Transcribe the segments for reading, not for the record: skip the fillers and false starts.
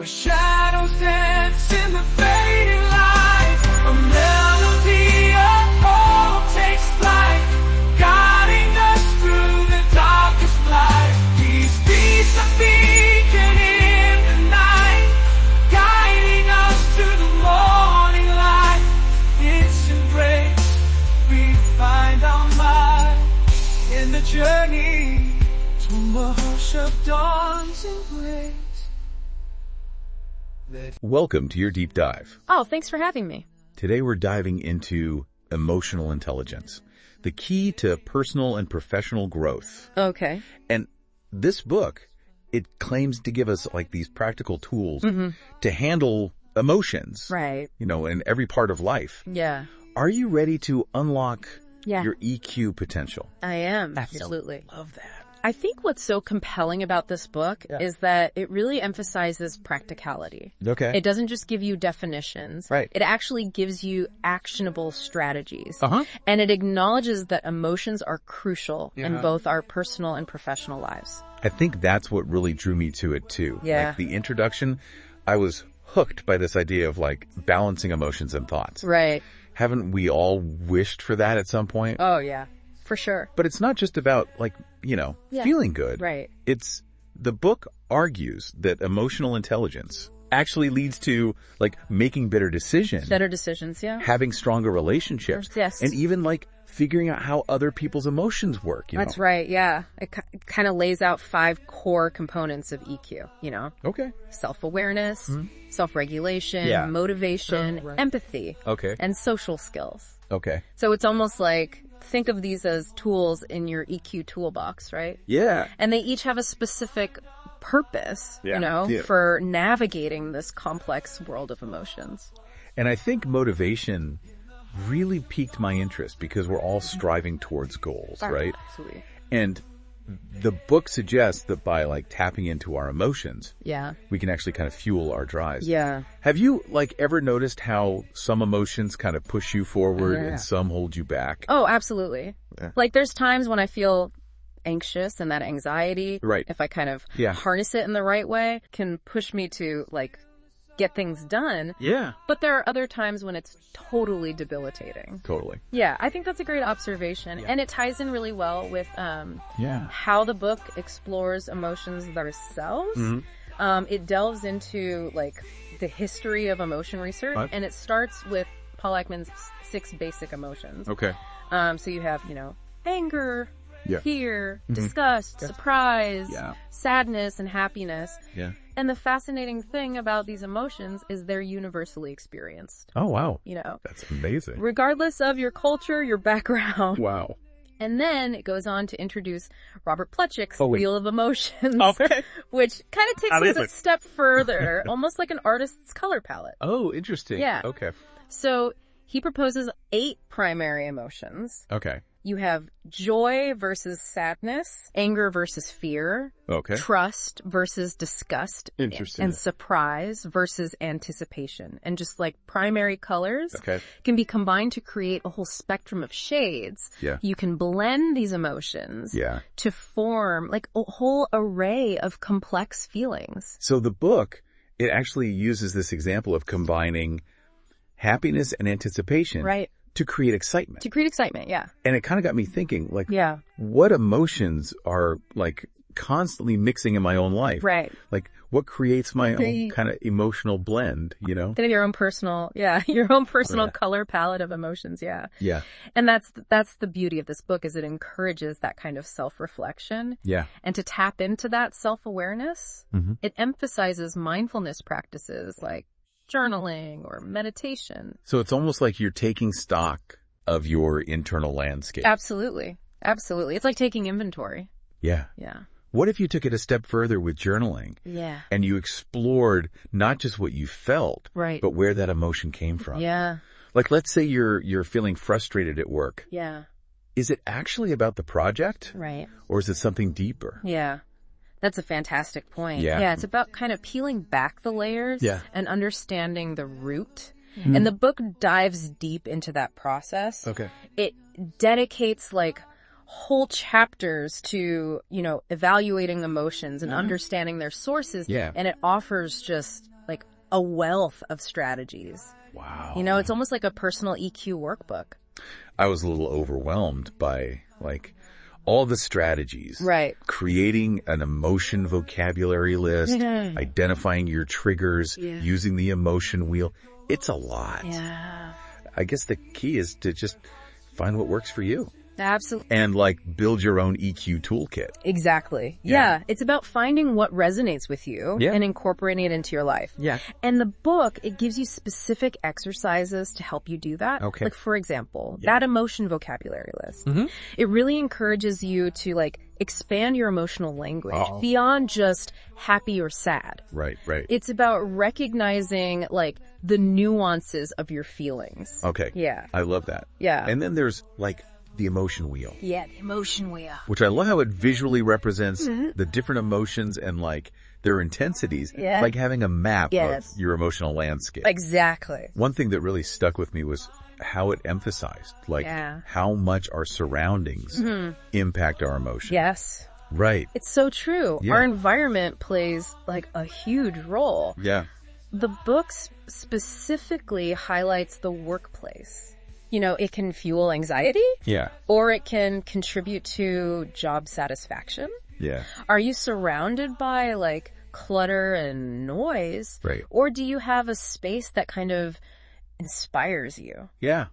where shadows dance in the fading light. A melody of hope takes flight, guiding us through the darkest light. These beats are beacon in the night, guiding us to the morning light. It's embrace, we find our mind in the journey to a hush of dawn's embrace. Welcome to your deep dive. Oh, thanks for having me. Today we're diving into emotional intelligence, the key to personal and professional growth. Okay. And this book, it claims to give us like these practical tools to handle emotions. Right. You know, in every part of life. Yeah. Are you ready to unlock Yeah. your EQ potential? I am. Absolutely. Love that. I think what's so compelling about this book is that it really emphasizes practicality. Okay. It doesn't just give you definitions. Right. It actually gives you actionable strategies. Uh-huh. And it acknowledges that emotions are crucial in both our personal and professional lives. I think that's what really drew me to it too. Yeah. Like the introduction, I was hooked by this idea of like balancing emotions and thoughts. Right. Haven't we all wished for that at some point? Oh, yeah. For sure. But it's not just about like, you know, feeling good. Right. It's the book argues that emotional intelligence actually leads to like making better decisions, Better decisions, yeah. having stronger relationships, Yes. and even like figuring out how other people's emotions work. You That's know? right, yeah. It kind of lays out 5 core components of EQ, you know? Okay. Self-awareness, self-regulation, Yeah. motivation, empathy, Okay. and social skills. Okay. So it's almost like, think of these as tools in your EQ toolbox, right? Yeah. And they each have a specific purpose, Yeah. you know, Yeah. for navigating this complex world of emotions. And I think motivation really piqued my interest because we're all striving towards goals, right? Absolutely. And the book suggests that by like tapping into our emotions, Yeah. we can actually kind of fuel our drives. Yeah. Have you like ever noticed how some emotions kind of push you forward and some hold you back? Oh, absolutely. Yeah. Like there's times when I feel anxious and that anxiety, Right. if I kind of Yeah. harness it in the right way, can push me to like get things done. Yeah. But there are other times when it's totally debilitating. Totally. Yeah, I think that's a great observation. And it ties in really well with Yeah. how the book explores emotions themselves. It delves into like the history of emotion research, Right. and it starts with Paul Ekman's 6 basic emotions. Okay. So you have, you know, anger, Yeah. fear, disgust, surprise, Yeah. sadness, and happiness. Yeah. And the fascinating thing about these emotions is they're universally experienced, Oh, wow. you know, That's amazing. regardless of your culture, your background. Wow. And then it goes on to introduce Robert Plutchik's Oh, wait. Wheel of Emotions, Okay. which kind of takes us a Amazing. step further, almost like an artist's color palette. Oh, interesting. Yeah. Okay. So he proposes 8 primary emotions. Okay. You have joy versus sadness, anger versus fear, Okay. trust versus disgust, Interesting. and surprise versus anticipation. And just like primary colors Okay. can be combined to create a whole spectrum of shades. Yeah. You can blend these emotions Yeah. to form like a whole array of complex feelings. So the book, it actually uses this example of combining happiness and anticipation Right. to create excitement. To create excitement, yeah. And it kind of got me thinking, like, Yeah. what emotions are like constantly mixing in my own life? Right. Like, what creates my own They- kind of emotional blend, you know? Then your own personal, your own personal Yeah. color palette of emotions, yeah. Yeah. And that's the beauty of this book is it encourages that kind of self-reflection. Yeah. And to tap into that self-awareness, Mhm. it emphasizes mindfulness practices like journaling or meditation. So it's almost like you're taking stock of your internal landscape. Absolutely. Absolutely. It's like taking inventory. Yeah. Yeah. What if you took it a step further with journaling Yeah. and you explored not just what you felt, Right. but where that emotion came from? Yeah. Like, let's say you're feeling frustrated at work. Yeah. Is it actually about the project Right. or is it something deeper? Yeah. That's a fantastic point. Yeah. Yeah, it's about kind of peeling back the layers Yeah. and understanding the root. And the book dives deep into that process. Okay. It dedicates like whole chapters to, you know, evaluating emotions and understanding their sources. Yeah. And it offers just like a wealth of strategies. Wow. You know, it's almost like a personal EQ workbook. I was a little overwhelmed by like all the strategies. Right. Creating an emotion vocabulary list, Mhm. identifying your triggers, Yeah. using the emotion wheel. It's a lot. Yeah. I guess the key is to just find what works for you Absolutely. and like build your own EQ toolkit. Exactly. Yeah. Yeah. It's about finding what resonates with you Yeah. and incorporating it into your life. Yeah. And the book, it gives you specific exercises to help you do that. Okay. Like, for example, Yeah. that emotion vocabulary list. Mm-hmm. It really encourages you to like expand your emotional language Oh. beyond just happy or sad. Right, right. It's about recognizing like the nuances of your feelings. Okay. Yeah. I love that. Yeah. And then there's like the emotion wheel, Yeah, the emotion wheel. which I love how it visually represents the different emotions and like their intensities. Yeah. Like having a map Yes. of your emotional landscape. Exactly. One thing that really stuck with me was how it emphasized like Yeah. how much our surroundings impact our emotions. Yes. Right. It's so true. Yeah. Our environment plays like a huge role. Yeah. The book specifically highlights the workplace. You know, it can fuel anxiety Yeah. or it can contribute to job satisfaction. Yeah. Are you surrounded by like clutter and noise? Right. Or do you have a space that kind of inspires you? Yeah.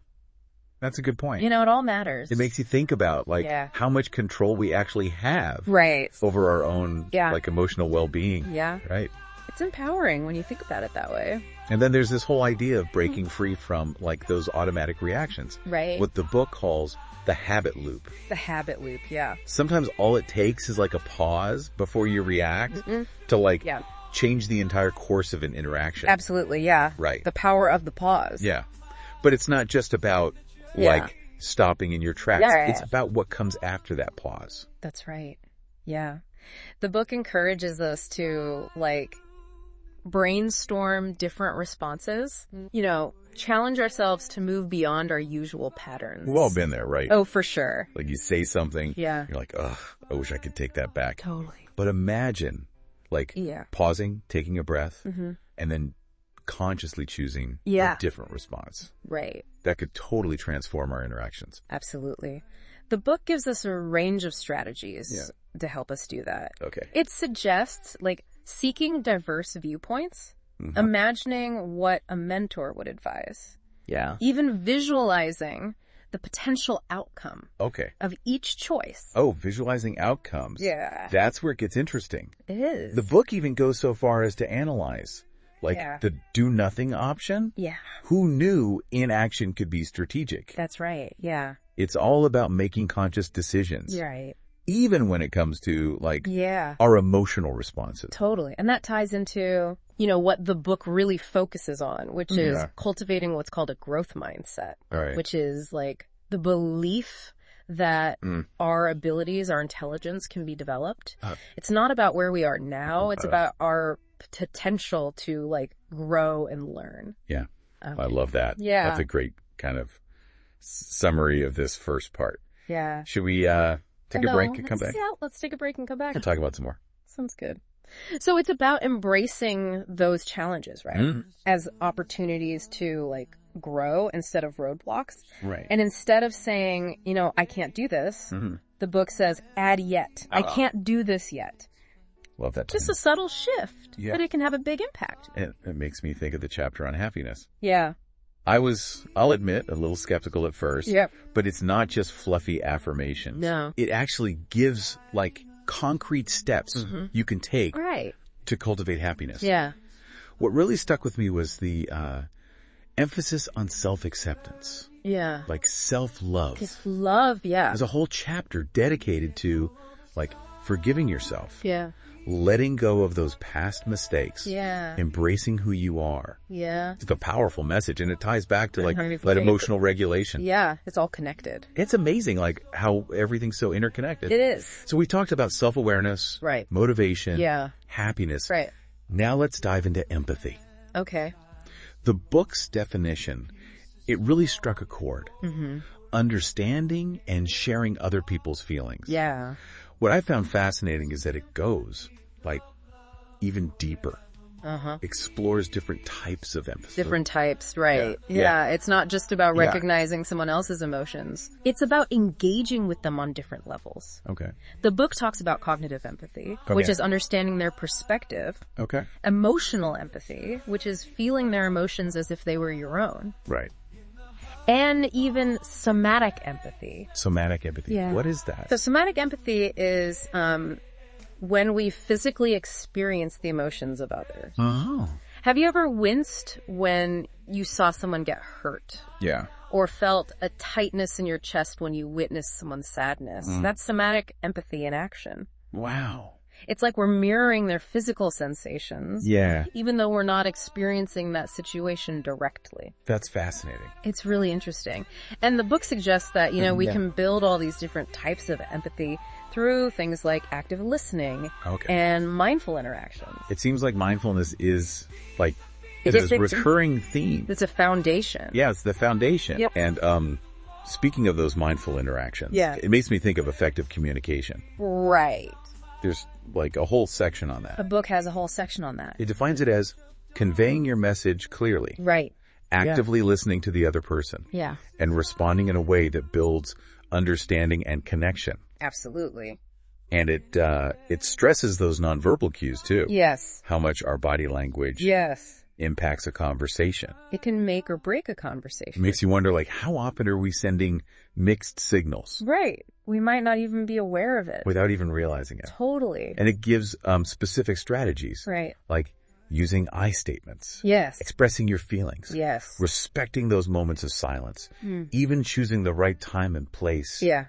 That's a good point. You know, it all matters. It makes you think about like Yeah. how much control we actually have Right. over our own Yeah. like emotional well-being. Yeah. Right. It's empowering when you think about it that way. And then there's this whole idea of breaking free from like those automatic reactions. Right. What the book calls the habit loop. The habit loop. Yeah. Sometimes all it takes is like a pause before you react to like Yeah. change the entire course of an interaction. Absolutely. Yeah. Right. The power of the pause. Yeah. But it's not just about Yeah. like stopping in your tracks. Yeah, yeah, It's yeah. about what comes after that pause. That's right. Yeah. The book encourages us to like brainstorm different responses, you know, challenge ourselves to move beyond our usual patterns. We've all been there, right? Oh, for sure. Like you say something, Yeah. you're like, ugh, I wish I could take that back. Totally. But imagine like Yeah. pausing, taking a breath, Mm-hmm. and then consciously choosing Yeah. a different response. Right. That could totally transform our interactions. Absolutely. The book gives us a range of strategies to help us do that. Okay. It suggests like seeking diverse viewpoints, imagining what a mentor would advise, Yeah. even visualizing the potential outcome Okay. of each choice. Oh, visualizing outcomes. Yeah. That's where it gets interesting. It is. The book even goes so far as to analyze like Yeah. the do nothing option. Yeah, Who knew inaction could be strategic? that's right. Yeah. It's all about making conscious decisions. You're right. Even when it comes to like Yeah. our emotional responses. Totally. And that ties into, you know, what the book really focuses on, which is Yeah. cultivating what's called a growth mindset, All right. which is like the belief that Mm. our abilities, our intelligence can be developed. It's not about where we are now. It's about our potential to like grow and learn. Yeah. Okay. I love that. Yeah. That's a great kind of summary of this first part. Yeah. Should we take a break and come back? Yeah, let's take a break and come back. And talk about some more. Sounds good. So it's about embracing those challenges, right? Mm. As opportunities to like grow instead of roadblocks. Right. And instead of saying, you know, I can't do this, the book says, add yet. I can't do this yet. Love that. Just a subtle shift, Yeah. but it can have a big impact. It makes me think of the chapter on happiness. Yeah. I'll admit, a little skeptical at first. Yep. But it's not just fluffy affirmations. No. It actually gives like concrete steps you can take Right. to cultivate happiness. Yeah. What really stuck with me was the emphasis on self-acceptance, Yeah. like self-love. Just love. Yeah. There's a whole chapter dedicated to like forgiving yourself, Yeah. letting go of those past mistakes, Yeah. embracing who you are. Yeah. It's a powerful message, and it ties back to like 100%. that emotional regulation. Yeah. It's all connected. It's amazing like how everything's so interconnected. It is. So we talked about self-awareness, Right. motivation, Yeah. happiness. Right. Now let's dive into empathy. Okay. The book's definition, it really struck a chord. Understanding and sharing other people's feelings. Yeah. What I found fascinating is that it goes like even deeper. explores different types of empathy. Different types, right. Yeah. Yeah. It's not just about Yeah. recognizing someone else's emotions. It's about engaging with them on different levels. Okay. The book talks about cognitive empathy, which is understanding their perspective. Okay. Emotional empathy, which is feeling their emotions as if they were your own. Right. And even somatic empathy. Somatic empathy. Yeah. What is that? So somatic empathy is when we physically experience the emotions of others. Oh. Have you ever winced when you saw someone get hurt? Yeah. Or felt a tightness in your chest when you witnessed someone's sadness? That's somatic empathy in action. Wow. It's like we're mirroring their physical sensations, Yeah. even though we're not experiencing that situation directly. That's fascinating. It's really interesting. And the book suggests that, we can build all these different types of empathy through things like active listening and mindful interactions. It seems like mindfulness is like It it's is. a recurring theme. It's a foundation. Yeah, it's the foundation. Yep. And speaking of those mindful interactions, it makes me think of effective communication. Right. There's like a whole section on The that. book has a whole section on that. It defines it as conveying your message clearly, Right. actively listening to the other person, Yeah. and responding in a way that builds understanding and connection. Absolutely. And it stresses those nonverbal cues too. Yes. How much our body language Yes. impacts a conversation. It can make or break a It conversation. makes you wonder, like, how often are we sending mixed signals Right. We might not even be aware of it. without even realizing it? Totally. And it gives specific strategies, Right. like using I statements, Yes. expressing your feelings, Yes. respecting those moments of silence, even choosing the right time and place Yeah.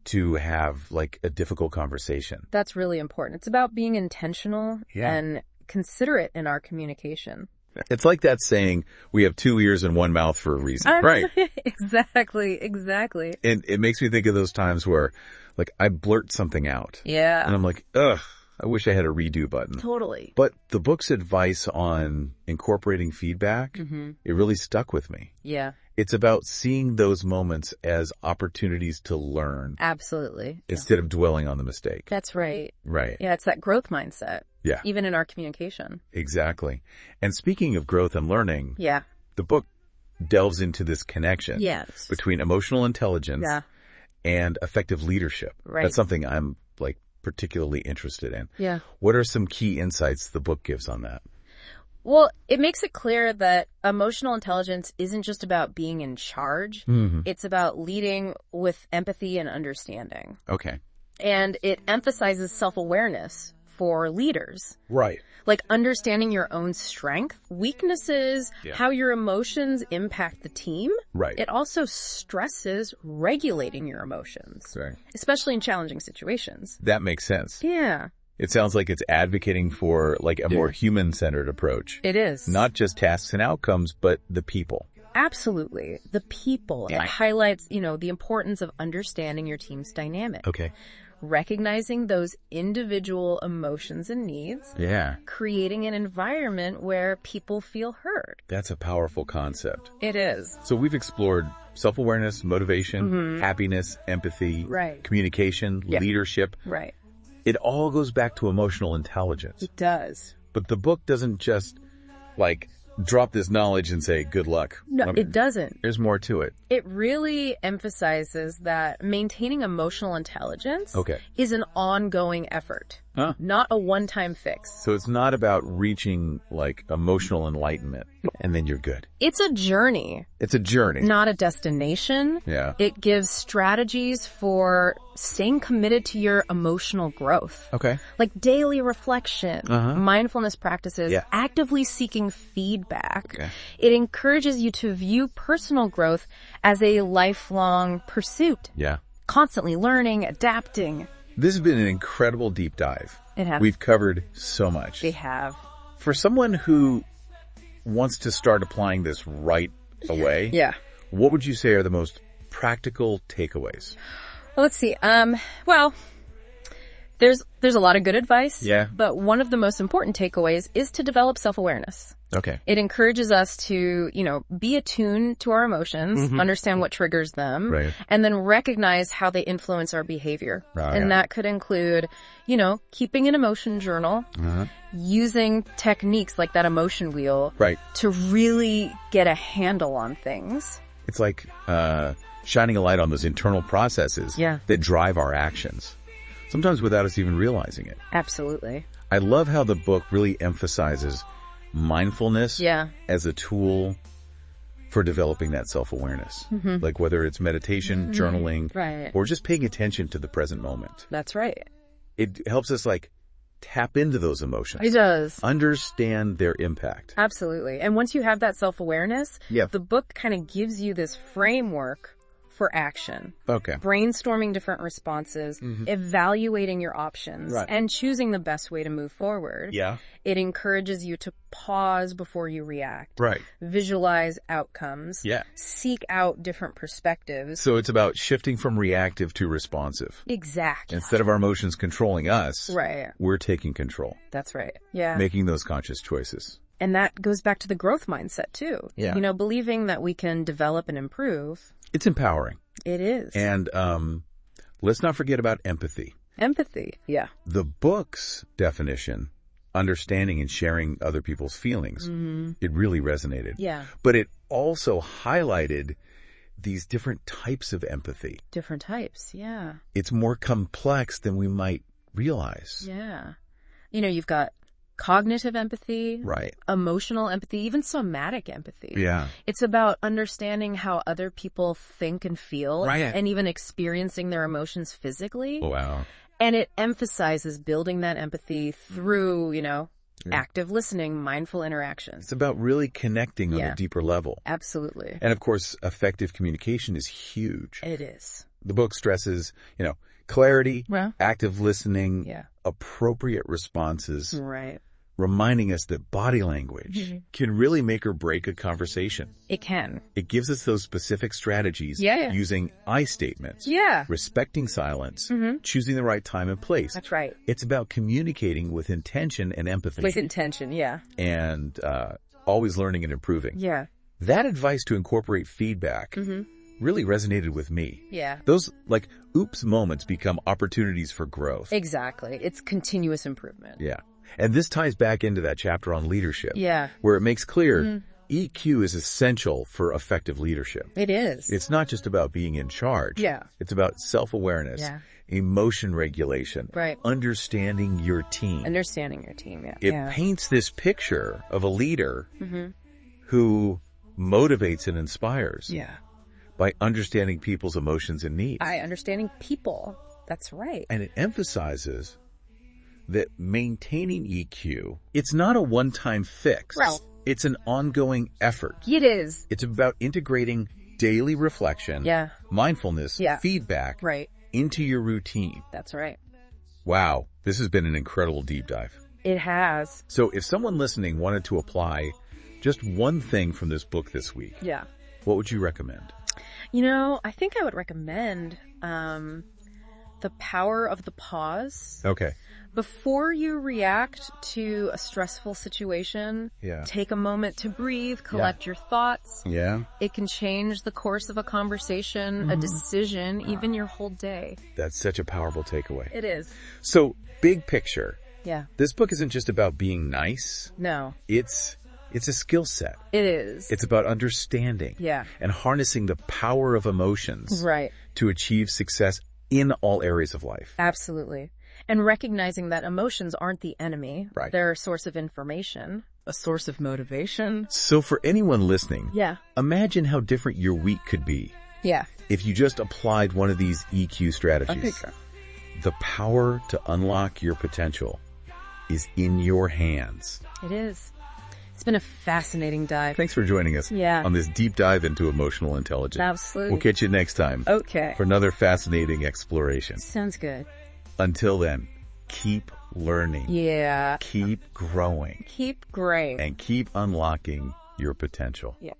to have like a difficult conversation. That's really important. It's about being intentional Yeah. and considerate in our communication. It's like that saying, we have 2 ears and 1 mouth for a reason. Right. Exactly. Exactly. And it makes me think of those times where like I blurt something out Yeah. and I'm like, ugh, I wish I had a redo button. Totally. But the book's advice on incorporating feedback, it really stuck with me. Yeah. It's about seeing those moments as opportunities to learn Absolutely. instead of dwelling on the mistake. That's right. Right. Yeah. It's that growth mindset. Yeah, Even in our communication. exactly. And speaking of growth and learning, Yeah. the book delves into this connection Yes. between emotional intelligence Yeah. and effective leadership. Right. That's something I'm like particularly interested in. Yeah. What are some key insights the book gives on that? Well, it makes it clear that emotional intelligence isn't just about being in charge. It's about leading with empathy and understanding. Okay. And it emphasizes self-awareness for leaders, Right. like understanding your own strength, weaknesses, how your emotions impact the team. Right. It also stresses regulating your emotions, Right. especially in challenging situations. That makes sense. Yeah, It sounds like it's advocating for like a more human-centered approach. it is. Not just tasks and outcomes, but the people. Absolutely. The people. Yeah. It highlights, the importance of understanding your team's dynamic. Okay. Recognizing those individual emotions and needs, Yeah. creating an environment where people feel heard. That's a powerful concept. It is. So we've explored self-awareness, motivation, happiness, empathy, Right. communication, leadership. Right. It all goes back to emotional intelligence. It does. But the book doesn't just like drop this knowledge and say, good luck. No, it doesn't. There's more to it. It really emphasizes that maintaining emotional intelligence Okay. is an ongoing effort, Huh. not a one-time fix. So it's not about reaching like emotional enlightenment and then you're good. It's a journey, It's a journey. not a destination. Yeah. It gives strategies for staying committed to your emotional growth, Okay. like daily reflection, mindfulness practices, Yeah. actively seeking feedback. Okay. It encourages you to view personal growth as a lifelong pursuit, Yeah. constantly learning, adapting. This has been an incredible deep dive. It has. We've covered so much. They have. For someone who wants to start applying this right away, Yeah. what would you say are the most practical takeaways? Well, let's see. Well, there's a lot of good advice. Yeah. But one of the most important takeaways is to develop self-awareness. Okay. It encourages us to, be attuned to our emotions, understand what triggers them, Right. and then recognize how they influence our behavior. Oh, and yeah. that could include, keeping an emotion journal, using techniques like that emotion wheel Right. to really get a handle on things. It's like shining a light on those internal processes Yeah. that drive our actions, sometimes without us even realizing it. Absolutely. I love how the book really emphasizes mindfulness Yeah. as a tool for developing that self-awareness. Like whether it's meditation, journaling, Right. or just paying attention to the present moment. That's right. It helps us tap into those emotions. It does. Understand their impact. Absolutely. And once you have that self-awareness, Yeah. the book kind of gives you this framework for action. Okay. Brainstorming different responses, evaluating your options, Right. and choosing the best way to move forward. Yeah. It encourages you to pause before you react, Right. visualize outcomes, Yeah. seek out different perspectives. So it's about shifting from reactive to responsive. Exactly. Instead of our emotions controlling us, Right. we're taking control, That's right. Yeah. making those conscious choices. And that goes back to the growth mindset too. Yeah. Believing that we can develop and improve. It's empowering. It is. And let's not forget about empathy. Empathy. Yeah. The book's definition, understanding and sharing other people's feelings, it really resonated. Yeah. But it also highlighted these different types of empathy. Different types. Yeah. It's more complex than we might realize. Yeah. You've got cognitive empathy, Right. emotional empathy, even somatic empathy. Yeah. It's about understanding how other people think and feel, Right. and even experiencing their emotions physically. Wow. And it emphasizes building that empathy through, active listening, mindful interactions. It's about really connecting on Yeah. a deeper level. Absolutely. And of course, effective communication is huge. It is. The book stresses, clarity, Well, active listening, yeah. appropriate responses, Right. reminding us that body language can really make or break a conversation. It can. It gives us those specific strategies Yeah. using I statements, Yeah. respecting silence, choosing the right time and place. That's right. It's about communicating with intention and empathy With intention. Yeah. and always learning and improving. Yeah. That advice to incorporate feedback really resonated with me. Yeah. Those oops moments become opportunities for growth. Exactly. It's continuous improvement. Yeah. And this ties back into that chapter on leadership. Yeah. Where it makes clear EQ is essential for effective leadership. It is. It's not just about being in charge. Yeah. It's about self-awareness, Yeah. emotion regulation, Right. understanding your team. Understanding your team. Yeah. It yeah. paints this picture of a leader who motivates and inspires Yeah. by understanding people's emotions and needs. By understanding people. That's right. And it emphasizes that maintaining EQ, it's not a one-time fix. Well- It's an ongoing effort. It is. It's about integrating daily reflection, Yeah. mindfulness, Yeah. feedback Right. into your routine. That's right. Wow, this has been an incredible deep dive. It has. So if someone listening wanted to apply just one thing from this book this week, Yeah. what would you recommend? I think I would recommend the power of the pause. Okay. Before you react to a stressful situation, Yeah. take a moment to breathe, collect your thoughts. Yeah? It can change the course of a conversation, a decision, even your whole day. That's such a powerful takeaway. It is. So, big picture, Yeah. this book isn't just about being nice. No, It's a skill set. it is. It's about understanding Yeah. and harnessing the power of emotions Right. to achieve success in all areas of life. Absolutely. And recognizing that emotions aren't the enemy. Right. They're a source of information, a source of motivation. So for anyone listening, Yeah. imagine how different your week could be Yeah. if you just applied one of these EQ strategies. Okay. The power to unlock your potential is in your hands. It is. It's been a fascinating dive. Thanks for joining us Yeah. on this deep dive into emotional intelligence. Absolutely. We'll catch you next time Okay. for another fascinating exploration. Sounds good. Until then, keep learning, Yeah. keep growing, Keep growing. and keep unlocking your potential. Yeah.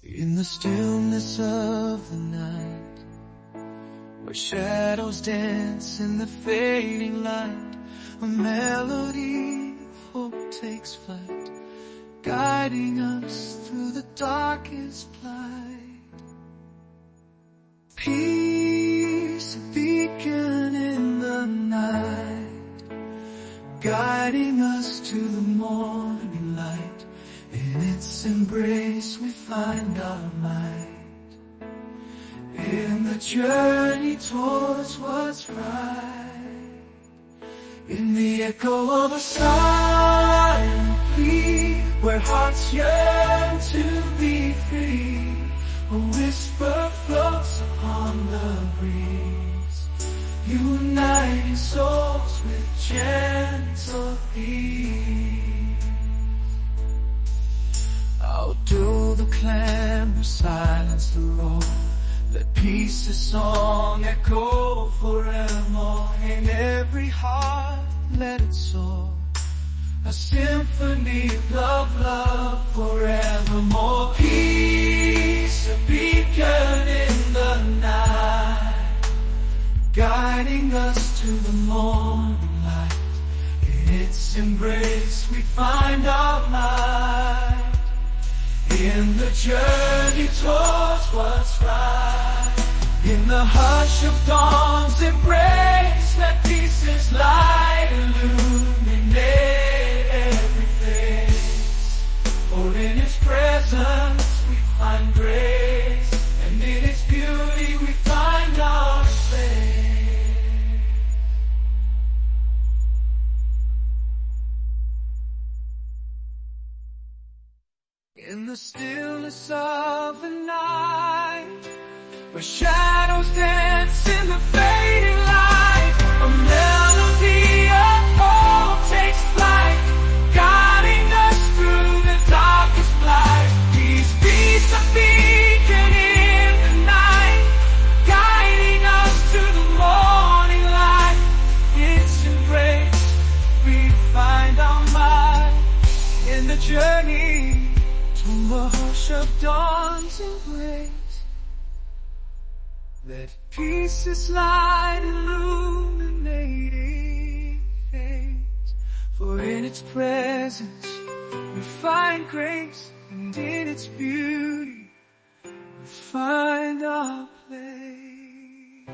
In the stillness of the night, where shadows dance in the fading light, a melody for takes flight, guiding us through the darkest light. Peace, a beacon in the night, guiding us to the morning light. In its embrace we find our might. In the journey towards what's right, in the echo of a silent plea, where hearts yearn to be free, a whisper floats upon the breeze, uniting souls with gentle ease. Outdo the clamor, silence the roar, let peace's song echo forevermore. In every heart let it soar, a symphony of love, love forevermore. Peace, a beacon in the night, guiding us to the morning light. In its embrace we find our might. In the journey towards what's right, in the hush of dawn's embrace, let peace's light illuminate every face. For in its presence we find grace, and in its beauty we find our place. In the stillness of the night, where shadows dance in the fading light, a melody of hope takes flight, guiding us through the darkest light. Peace, peace, a beacon in the night, guiding us to the morning light. Its embrace we find our might. In the journey to the hush of dawn's embrace, let peace's light illuminate face. For in its presence we find grace, and in its beauty we find our place.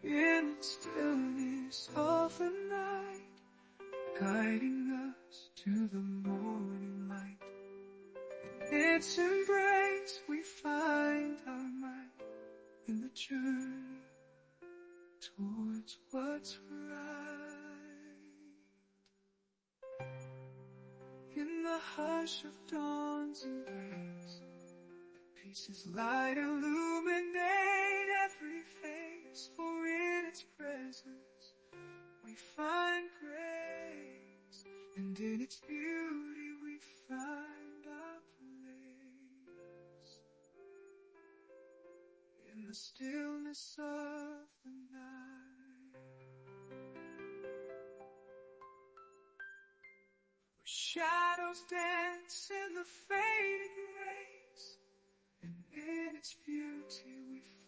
In the stillness of the night, guiding us to the morning light. In its embrace we find our might. In the journey towards what's right, in the hush of dawn's embrace, let peace's light illuminate every face. For in its presence we find grace, and in its beauty we find our place. In the stillness of the night, where shadows dance in the fading rays, and in its beauty we find